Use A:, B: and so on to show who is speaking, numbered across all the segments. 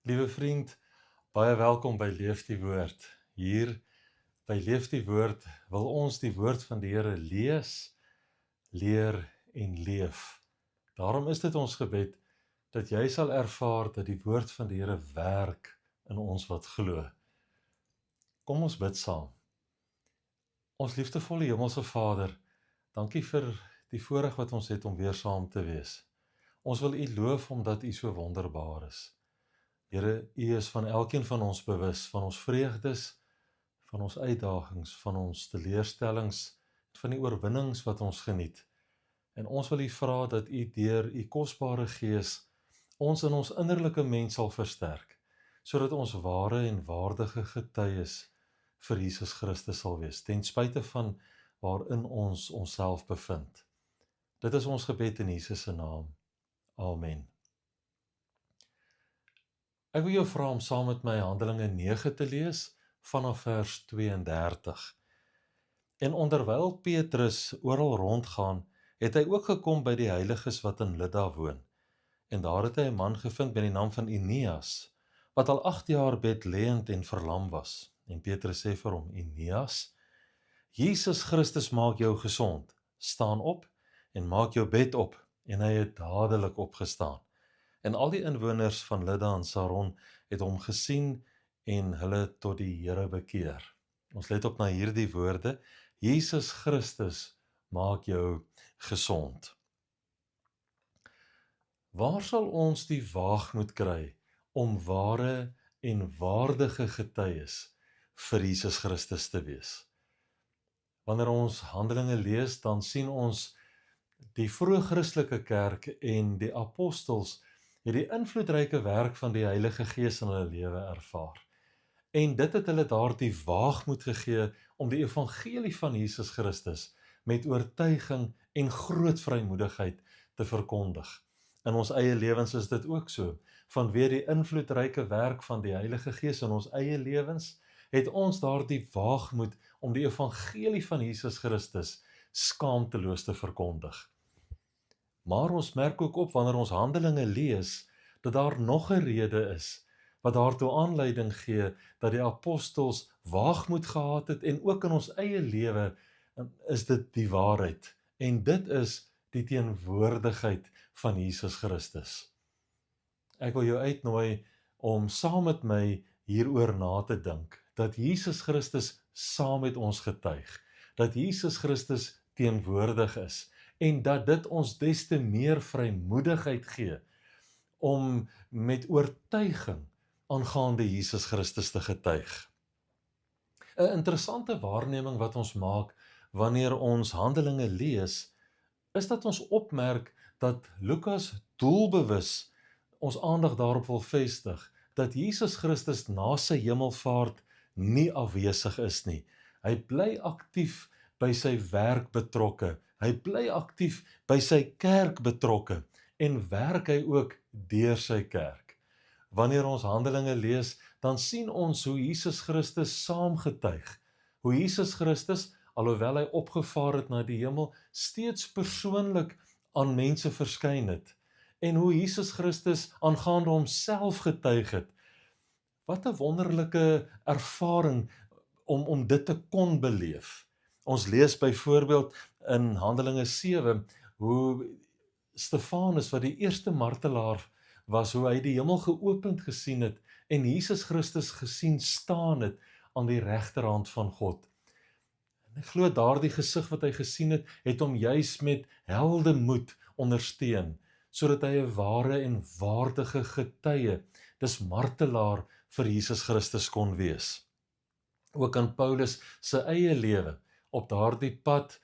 A: Liewe vriend, baie welkom by Leef die Woord. Hier by Leef die Woord wil ons die woord van die Here lees, leer en leef. Daarom is dit ons gebed dat jy sal ervaar dat die woord van die Here werk in ons wat glo. Kom ons bid saam. Ons liefdevolle Hemelse Vader, dankie vir die voorreg wat ons het om weer saam te wees. Ons wil U loof omdat U so wonderbaar is. Here, U is van elkeen van ons bewus, van ons vreugdes, van ons uitdagings, van ons teleurstellings, van die oorwinnings wat ons geniet. En ons wil U vra dat U deur U kosbare Gees ons in ons innerlike mens sal versterk, sodat ons ware en waardige getuies vir Jesus Christus sal wees, ten spyte van waarin ons onsself bevind. Dit is ons gebed in Jesus se naam. Amen. Ek wil jou vra om saam met my Handelinge 9 te lees vanaf vers 32. En onderwyl Petrus oral rondgaan, het hy ook gekom by die heiliges wat in Lydda woon. En daar het hy 'n man gevind met die naam van Eneas, wat al 8 jaar bedlêend en verlam was. En Petrus sê vir hom: Eneas, Jesus Christus maak jou gesond. Staan op en maak jou bed op. En hy het dadelik opgestaan. En al die inwoners van Lydda en Saron het hom gesien en hulle tot die Here bekeer. Ons let op na hierdie woorde: Jesus Christus maak jou gesond. Waar sal ons die waagmoed kry om ware en waardige getuies vir Jesus Christus te wees? Wanneer ons Handelinge lees, dan sien ons die vroeë Christelike kerk en die apostels het die invloedryke werk van die Heilige Gees in hulle lewe ervaar. En dit het hulle daardie waagmoed gegee om die evangelie van Jesus Christus met oortuiging en groot vrymoedigheid te verkondig. In ons eie lewens is dit ook so. Vanweë die invloedryke werk van die Heilige Gees in ons eie lewens, het ons daardie waagmoed om die evangelie van Jesus Christus skaamteloos te verkondig. Maar ons merk ook op wanneer ons Handelinge lees, dat daar nog 'n rede is, wat daartoe aanleiding gee, dat die apostels waagmoed gehad het, en ook in ons eie lewe is dit die waarheid. En dit is die teenwoordigheid van Jesus Christus. Ek wil jou uitnooi om saam met my hieroor na te dink, dat Jesus Christus saam met ons getuig, dat Jesus Christus teenwoordig is, en dat dit ons des te meer vrymoedigheid gee om met oortuiging aangaande Jesus Christus te getuig. 'n Interessante waarneming wat ons maak wanneer ons Handelinge lees, is dat ons opmerk dat Lukas doelbewus ons aandag daarop wil vestig, dat Jesus Christus na sy hemelvaart nie afwesig is nie. Hy bly aktief by sy werk betrokke. Hy bly aktief by sy kerk betrokke en werk hy ook deur sy kerk. Wanneer ons Handelinge lees, dan sien ons hoe Jesus Christus saamgetuig, hoe Jesus Christus, alhoewel hy opgevaar het na die hemel, steeds persoonlik aan mense verskyn het, en hoe Jesus Christus aangaande homself getuig het. Wat 'n wonderlike ervaring om dit te kon beleef. Ons lees byvoorbeeld in Handelinge 7, hoe Stefanus, wat die eerste martelaar was, hoe hy die hemel geopend gesien het, en Jesus Christus gesien staan het aan die regterhand van God. En ek glo daardie gesig wat hy gesien het, het hom juis met heldemoed ondersteun, sodat hy 'n ware en waardige getuie, dis martelaar vir Jesus Christus kon wees. Ook in Paulus se eie lewe, op daardie pad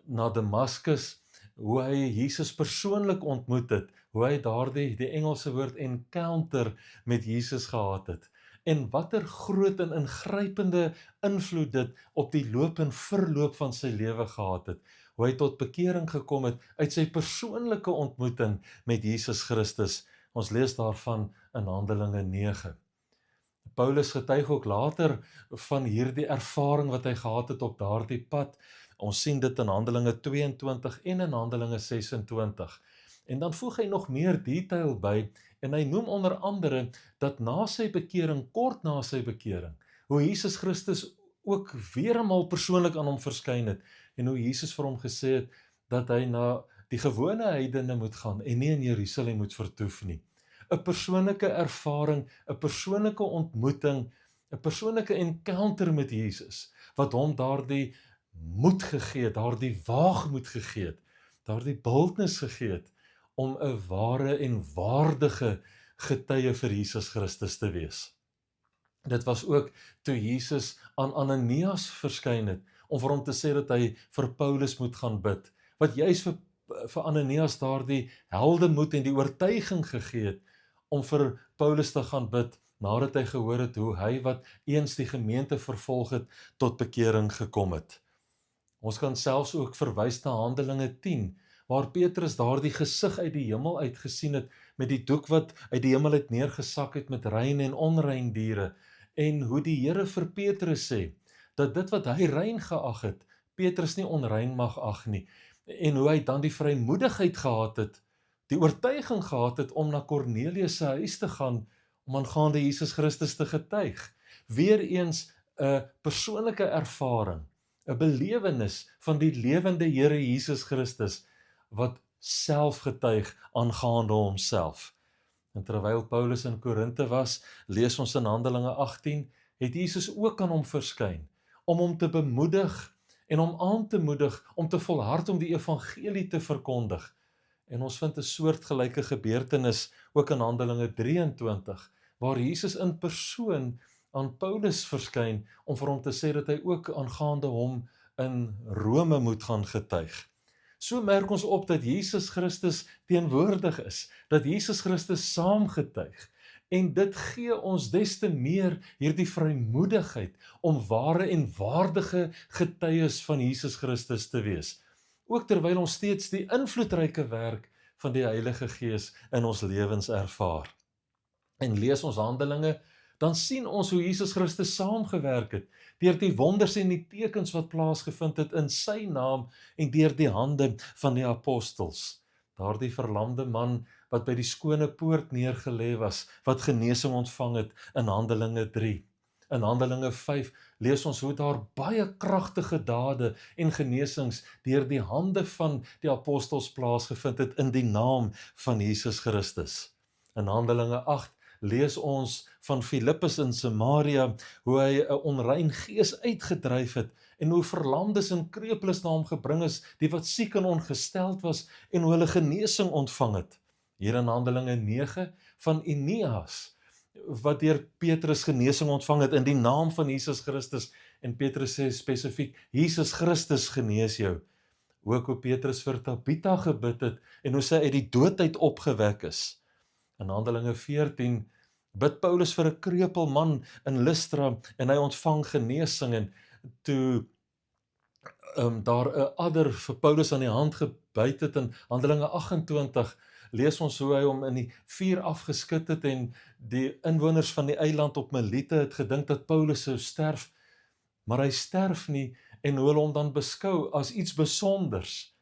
A: na Damaskus, hoe hy Jesus persoonlik ontmoet het, hoe hy die Engelse woord encounter met Jesus gehad het, en watter groot en ingrypende invloed dit op die loop en verloop van sy lewe gehad het, hoe hy tot bekering gekom het uit sy persoonlike ontmoeting met Jesus Christus. Ons lees daarvan in Handelinge 9. Paulus getuig ook later van hierdie ervaring wat hy gehad het op daardie pad. Ons sien dit in Handelinge 22 en in Handelinge 26. En dan voeg hy nog meer detail by En hy noem onder andere dat na sy bekering, kort na sy bekering, hoe Jesus Christus ook weer eenmaal persoonlik aan hom verskyn het, en hoe Jesus vir hom gesê het, dat hy na die gewone heidene moet gaan, en nie in Jerusalem moet vertoef nie. 'n persoonlike ervaring, 'n persoonlike ontmoeting, 'n persoonlike encounter met Jesus, wat hom daardie moed gegee het, daardie waagmoed gegee het, daardie boldness gegee het, om 'n ware en waardige getuie vir Jesus Christus te wees. Dit was ook toe Jesus aan Ananias verskyn het, om vir hom te sê dat hy vir Paulus moet gaan bid, wat juis vir Ananias daardie heldemoed en die oortuiging gegee het, om vir Paulus te gaan bid, nadat hy gehoor het hoe hy wat eens die gemeente vervolg het, tot bekering gekom het. Ons kan selfs ook verwys na Handelinge 10, waar Petrus daardie gesig uit die hemel uit gesien het, met die doek wat uit die hemel uit neergesak het met rein en onrein diere, en hoe die Here vir Petrus sê, dat dit wat hy rein geag het, Petrus nie onrein mag ag nie, en hoe hy dan die vrymoedigheid gehad het, die oortuiging gehad het, om na Kornelius se huis te gaan, om aangaande Jesus Christus te getuig. Weereens 'n persoonlike ervaring, 'n belewenis van die lewende Here Jesus Christus, wat self getuig aangaande homself. En terwyl Paulus in Korinthe was, lees ons in Handelinge 18, het Jesus ook aan hom verskyn, om hom te bemoedig en hom aan te moedig om te volhard om die evangelie te verkondig. En ons vind 'n soortgelyke gebeurtenis ook in Handelinge 23, waar Jesus in persoon aan Paulus verskyn, om vir hom te sê dat hy ook aangaande hom in Rome moet gaan getuig. So merk ons op dat Jesus Christus teenwoordig is, dat Jesus Christus saamgetuig, en dit gee ons des te meer hierdie vrymoedigheid om ware en waardige getuies van Jesus Christus te wees, ook terwyl ons steeds die invloedryke werk van die Heilige Gees in ons lewens ervaar. En lees ons Handelinge, dan sien ons hoe Jesus Christus saamgewerk het, deur die wonders en die tekens wat plaasgevind het in sy naam, en deur die hande van die apostels. Daardie verlamde man, wat by die skone poort neergelê was, wat genesing ontvang het in Handelinge 3. In Handelinge 5 lees ons hoe daar baie kragtige dade en genesings deur die hande van die apostels plaasgevind het in die naam van Jesus Christus. In Handelinge 8 lees ons van Filippus in Samaria, hoe hy 'n onrein gees uitgedryf het, en hoe verlamdes en krepeles na hom gebring is, die wat siek en ongesteld was, en hoe hulle genesing ontvang het. Hier in Handelinge 9 van Eneas, wat deur Petrus genesing ontvang het in die naam van Jesus Christus, en Petrus sê spesifiek, Jesus Christus genees jou. Ook hoe Petrus vir Tabitha gebid het, en hoe sy uit die dood uit opgewek is. In Handelinge 14 bid Paulus vir 'n krepeel man in Lystra, en hy ontvang genesing, en toe daar 'n adder vir Paulus aan die hand gebyt het in Handelinge 28, lees ons hoe hy hom in die vuur afgeskit het, en die inwoners van die eiland op Melite het gedink dat Paulus sou sterf, maar hy sterf nie, en hoe hulle hom dan beskou as iets besonders.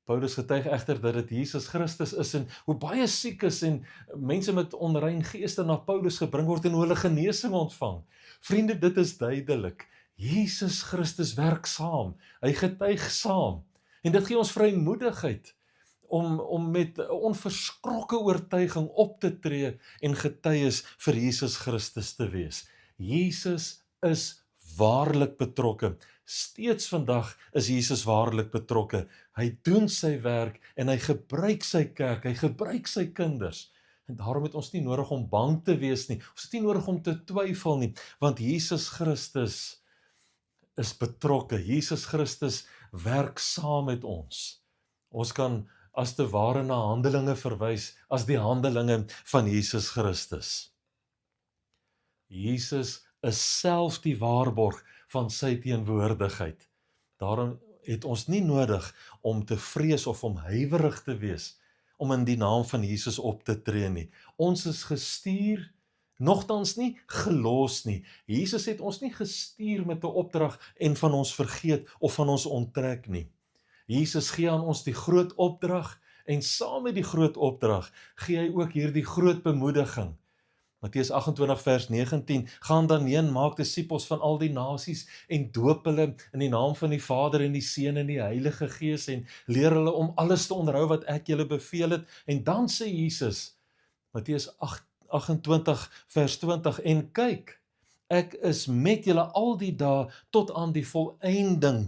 A: Paulus getuig egter dat dit Jesus Christus is, en hoe baie siek is, en mense met onrein geeste na Paulus gebring word, en hoe hulle genesing ontvang. Vriende, dit is duidelik. Jesus Christus werk saam, hy getuig saam, en dit gee ons vrymoedigheid, om met 'n onverskrokke oortuiging op te tree, en getuies vir Jesus Christus te wees. Jesus is waarlik betrokke. Steeds vandag is Jesus waarlik betrokke. Hy doen sy werk, en hy gebruik sy kerk, hy gebruik sy kinders. En daarom het ons nie nodig om bang te wees nie, ons het nie nodig om te twyfel nie, want Jesus Christus is betrokke. Jesus Christus werk saam met ons. Ons kan as te ware na Handelinge verwys, as die handelinge van Jesus Christus. Jesus is self die waarborg van sy teenwoordigheid. Daarom het ons nie nodig om te vrees of om huiwerig te wees, om in die naam van Jesus op te tree nie. Ons is gestuur, nogtans nie gelos nie. Jesus het ons nie gestuur met 'n opdrag en van ons vergeet of van ons onttrek nie. Jesus gee aan ons die groot opdrag, En saam met die groot opdrag, gee hy ook hierdie groot bemoediging. Matteus 28 vers 19, gaan dan heen, maak disippels van al die nasies en doop hulle in die naam van die Vader en die Seun en die Heilige Gees en leer hulle om alles te onderhou wat ek julle beveel het. En dan sê Jesus, Matteus 28 vers 20, en kyk, ek is met julle al die dae tot aan die volëinding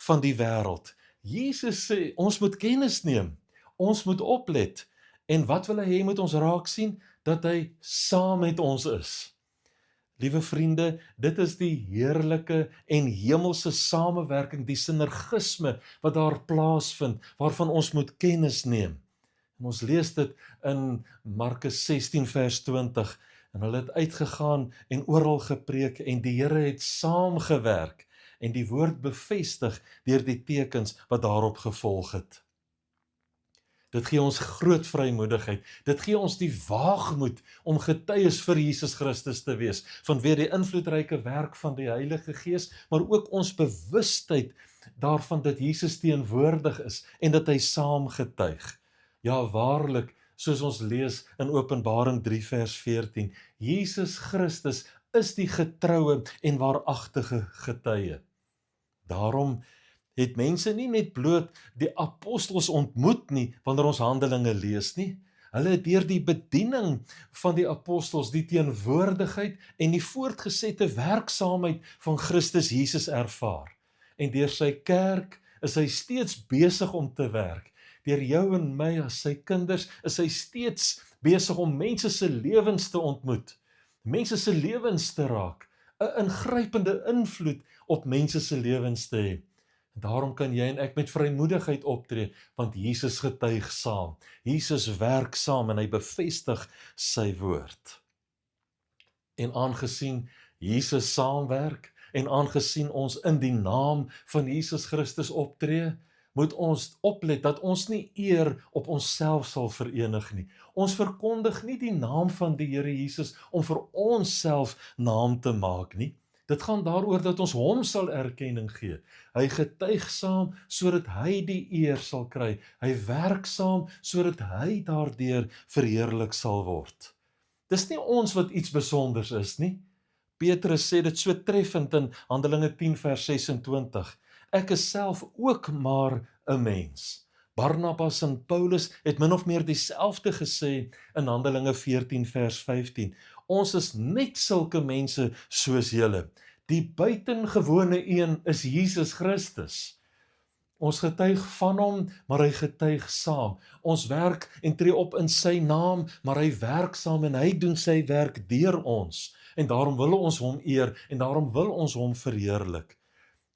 A: van die wêreld. Jesus sê, ons moet kennis neem, ons moet oplet, en wat wil hy moet ons raak sien? Dat hy saam met ons is. Liewe vriende, dit is die heerlike en hemelse samewerking, die sinergisme wat daar plaasvind, waarvan ons moet kennis neem. En ons lees dit in Markus 16 vers 20, en hulle het uitgegaan en oral gepreek, en die Here het saamgewerk, en die woord bevestig deur die tekens wat daarop gevolg het. Dit gee ons groot vrymoedigheid, dit gee ons die waagmoed om getuies vir Jesus Christus te wees, vanweë die invloedryke werk van die Heilige Gees, maar ook ons bewustheid daarvan dat Jesus teenwoordig is, en dat hy saam getuig. Ja, waarlik, soos ons lees in Openbaring 3 vers 14, Jesus Christus is die getroue en waaragtige getuie. Daarom het mense nie net bloot die apostels ontmoet nie, wanneer ons Handelinge lees nie. Hulle het deur die bediening van die apostels, die teenwoordigheid en die voortgesette werksaamheid van Christus Jesus ervaar. En deur sy kerk is hy steeds besig om te werk. Deur jou en my as sy kinders is hy steeds besig om mense se lewens te ontmoet, mense se lewens te raak, 'n ingrypende invloed op mense se lewens te hê. Daarom kan jy en ek met vrymoedigheid optree, want Jesus getuig saam. Jesus werk saam en hy bevestig sy woord. En aangesien Jesus saamwerk en aangesien ons in die naam van Jesus Christus optree, moet ons oplet dat ons nie eer op onsself sal verenig nie. Ons verkondig nie die naam van die Here Jesus om vir onsself naam te maak nie. Dit gaan daaroor dat ons hom sal erkenning gee. Hy getuig saam sodat hy die eer sal kry. Hy werk saam sodat hy daardeur verheerlik sal word. Dis nie ons wat iets besonders is nie. Petrus sê dit so treffend in Handelinge 10 vers 26. Ek is self ook maar 'n mens. Barnabas en Paulus het min of meer dieselfde gesê in Handelinge 14 vers 15. Ons is net sulke mense soos julle. Die buitengewone een is Jesus Christus. Ons getuig van hom, maar hy getuig saam. Ons werk en tree op in sy naam, maar hy werk saam en hy doen sy werk deur ons. En daarom wil ons hom eer en daarom wil ons hom verheerlik.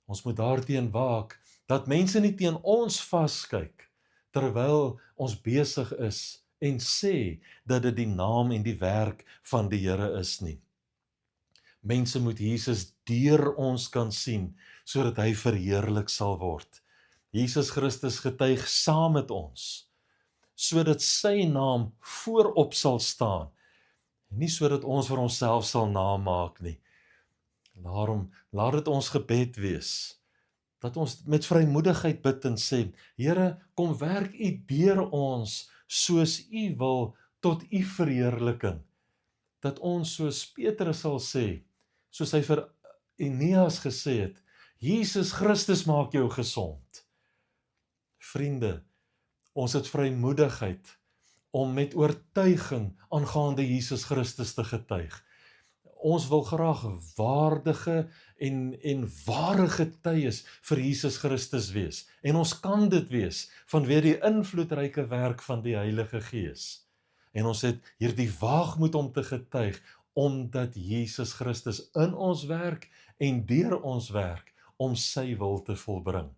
A: Ons moet daarteen waak dat mense nie teen ons vaskyk terwyl ons besig is en sê dat dit die naam en die werk van die Here is nie. Mense moet Jesus deur ons kan sien sodat hy verheerlik sal word. Jesus Christus getuig saam met ons sodat sy naam voorop sal staan, nie sodat ons vir onsself sal namaak nie. Daarom laat dit ons gebed wees dat ons met vrymoedigheid bid en sê, Here, kom werk u deur ons soos u wil tot u verheerliking. Dat ons soos Petrus sal sê, soos hy vir Eneas gesê het, Jesus Christus maak jou gesond. Vriende, ons het vrymoedigheid om met oortuiging aangaande Jesus Christus te getuig. Ons wil graag waardige en ware getuies vir Jesus Christus wees. En ons kan dit wees vanweë die invloedryke werk van die Heilige Gees. En ons het hierdie waagmoed om te getuig, omdat Jesus Christus in ons werk en deur ons werk om sy wil te volbring.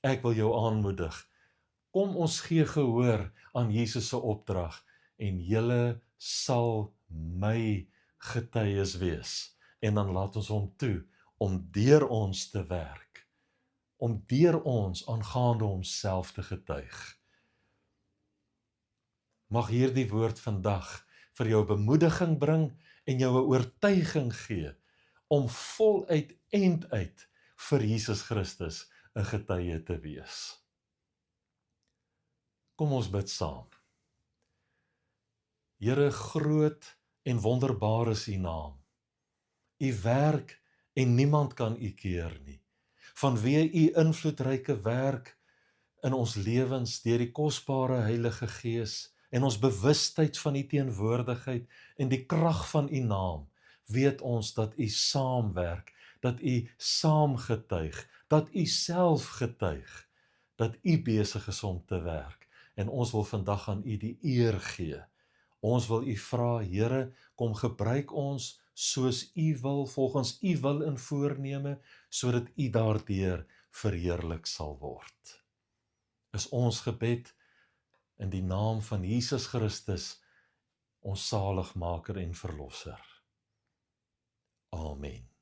A: Ek wil jou aanmoedig, kom ons gee gehoor aan Jesus se opdrag en julle sal my getuies wees. En dan laat ons hom toe om deur ons te werk, om deur ons aangaande homself te getuig. Mag hierdie woord vandag vir jou bemoediging bring en jou 'n oortuiging gee om voluit end uit vir Jesus Christus 'n getuie te wees. Kom ons bid saam. Here, groot en wonderbaar is U naam. U werk en niemand kan U keer nie. Vanweë U invloedryke werk in ons lewens deur die kosbare Heilige Gees en ons bewustheid van U teenwoordigheid en die krag van U naam, weet ons dat U saamwerk, dat U saamgetuig, dat U self getuig, dat U besig is om te werk. En ons wil vandag aan U die eer gee. Ons wil U vra, Here, kom gebruik ons soos U wil, volgens U wil en voorneme, sodat U daardeur verheerlik sal word. Is ons gebed in die naam van Jesus Christus, ons saligmaker en verlosser. Amen.